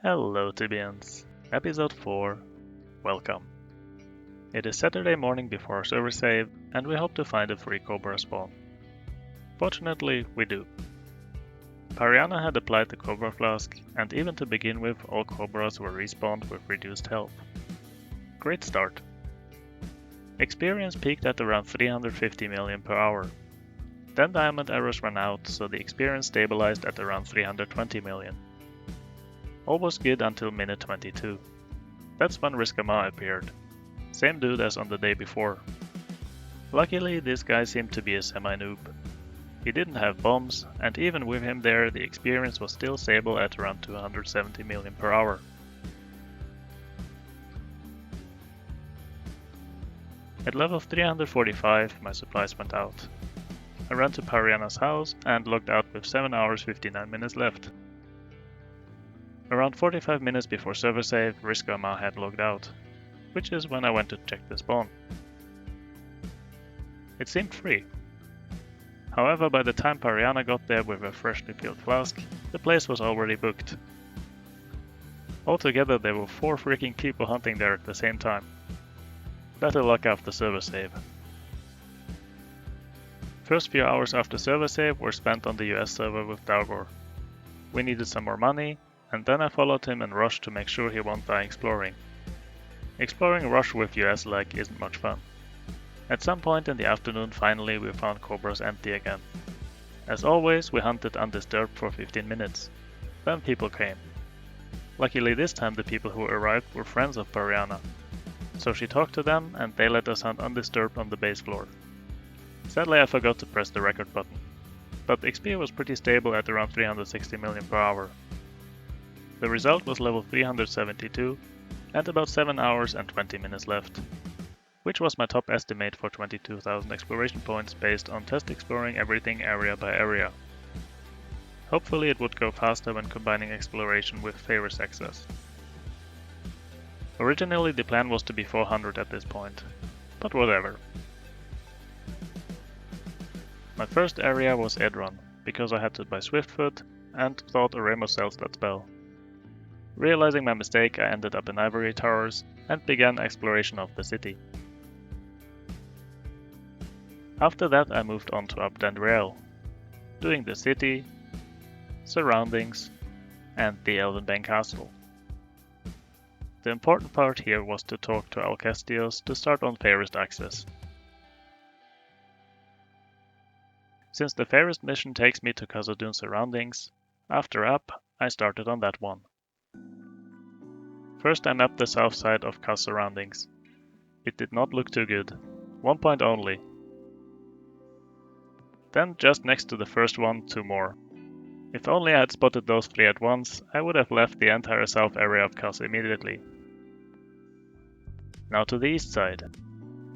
Hello Tibians, episode 4, welcome. It is Saturday morning before our server save, and we hope to find a free cobra spawn. Fortunately, we do. Pariana had applied the cobra flask, and even to begin with, all cobras were respawned with reduced health. Great start. Experience peaked at around 350 million per hour. Then diamond arrows ran out, so the experience stabilized at around 320 million. All was good until minute 22. That's when Riskama appeared. Same dude as on the day before. Luckily, this guy seemed to be a semi-noob. He didn't have bombs, and even with him there, the experience was still stable at around 270 million per hour. At level 345, my supplies went out. I ran to Pariana's house and logged out with 7 hours 59 minutes left. Around 45 minutes before server save, Riskama had logged out, which is when I went to check the spawn. It seemed free. However, by the time Pariana got there with a freshly filled flask, the place was already booked. Altogether there were 4 freaking people hunting there at the same time. Better luck after server save. First few hours after server save were spent on the US server with Valour. We needed some more money, and then I followed him and rushed to make sure he won't die exploring. Exploring rush with US lag isn't much fun. At some point in the afternoon, finally we found cobras empty again. As always, we hunted undisturbed for 15 minutes. Then people came. Luckily this time the people who arrived were friends of Pariana. So she talked to them and they let us hunt undisturbed on the base floor. Sadly I forgot to press the record button, but XP was pretty stable at around 360 million per hour. The result was level 372 and about 7 hours and 20 minutes left, which was my top estimate for 22,000 exploration points based on test exploring everything area by area. Hopefully it would go faster when combining exploration with favors access. Originally the plan was to be 400 at this point, but whatever. My first area was Edron, because I had to buy Swiftfoot and thought a Rainbow sells that spell. Realizing my mistake, I ended up in Ivory Towers and began exploration of the city. After that I moved on to Abdandriel, doing the city, surroundings, and the Elvenbane Castle. The important part here was to talk to Alcestios to start on Fairest access. Since the Fairest mission takes me to Khazad-dûm's surroundings, after up, I started on that one. First I mapped the south side of Khaz surroundings. It did not look too good. 1 point only. Then just next to the first one, 2 more. If only I had spotted those 3 at once, I would have left the entire south area of Khaz immediately. Now to the east side.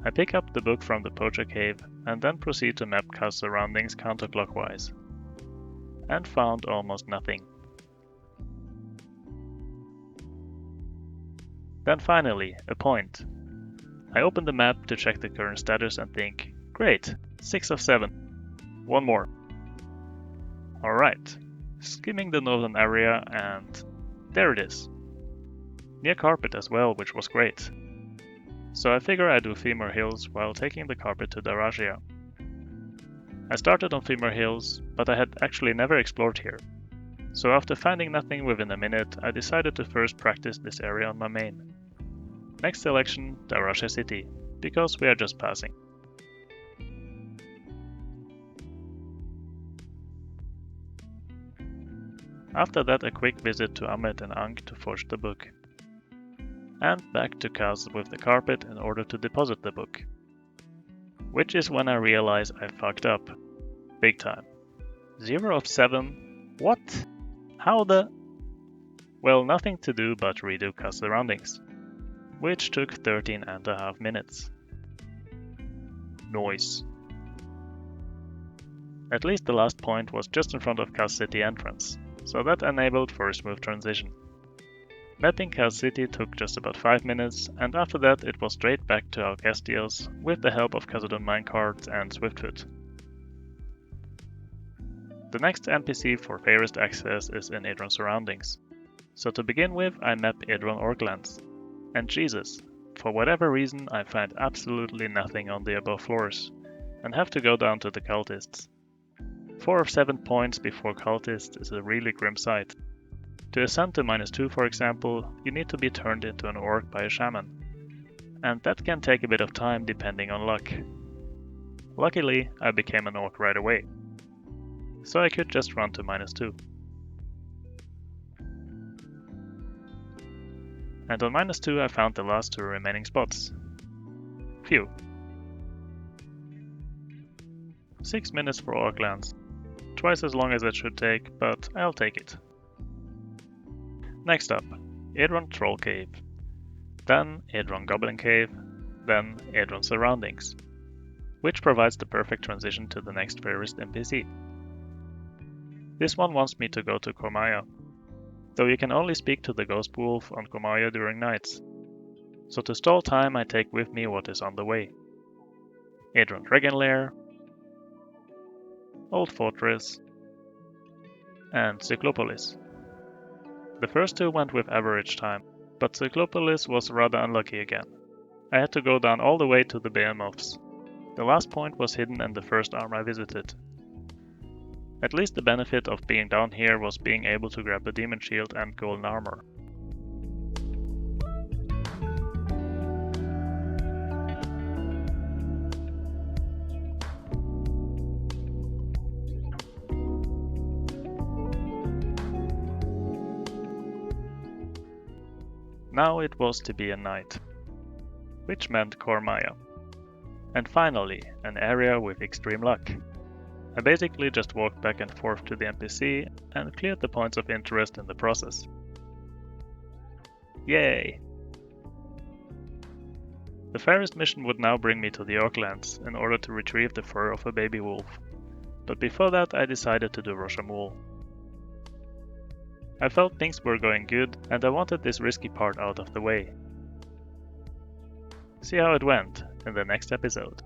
I pick up the book from the Poacher Cave and then proceed to map Khaz surroundings counterclockwise. And found almost nothing. Then finally, a point. I open the map to check the current status and think, great, 6 of 7. 1 more. Alright, skimming the northern area and there it is. Near carpet as well, which was great. So I figure I do Femur Hills while taking the carpet to Darasia. I started on Femur Hills, but I had actually never explored here. So after finding nothing within a minute, I decided to first practice this area on my main. Next selection, Darasia City, because we are just passing. After that a quick visit to Ahmed and Ankh to forge the book. And back to Khaz with the carpet in order to deposit the book. Which is when I realize I fucked up. Big time. 0 of 7? What? How the... Well, nothing to do but redo Khaz surroundings. Which took 13.5 minutes. Noise. At least the last point was just in front of Khaz City entrance, so that enabled for a smooth transition. Mapping Khaz City took just about 5 minutes, and after that it was straight back to Alcestios with the help of Khazad-dûm minecarts and Swiftfoot. The next NPC for Fairest access is in Edron surroundings, So to begin with, I map Idron Orklands. And Jesus, for whatever reason I find absolutely nothing on the above floors, and have to go down to the cultists. 4 of 7 points before cultists is a really grim sight. To ascend to -2 for example, you need to be turned into an orc by a shaman, and that can take a bit of time depending on luck. Luckily, I became an orc right away, so I could just run to -2. And on -2 I found the last 2 remaining spots. Phew. 6 minutes for Orklands. Twice as long as it should take, but I'll take it. Next up, Idron Troll Cave. Then Idron Goblin Cave, then Idron Surroundings, which provides the perfect transition to the next fairest NPC. This one wants me to go to Cormaya, though you can only speak to the Ghost Wolf on Cormaya during nights. So to stall time I take with me what is on the way. Idron Dragon Lair, Old Fortress, and Cyclopolis. The first 2 went with average time, but Cyclopolis was rather unlucky again. I had to go down all the way to the Behemoths. The last point was hidden in the first arm I visited. At least the benefit of being down here was being able to grab a demon shield and golden armor. Now it was to be a night, which meant Cormaya. And finally, an area with extreme luck. I basically just walked back and forth to the NPC and cleared the points of interest in the process. Yay! The fairest mission would now bring me to the Orklands in order to retrieve the fur of a baby wolf, but before that I decided to do Roshamul. I felt things were going good and I wanted this risky part out of the way. See how it went in the next episode.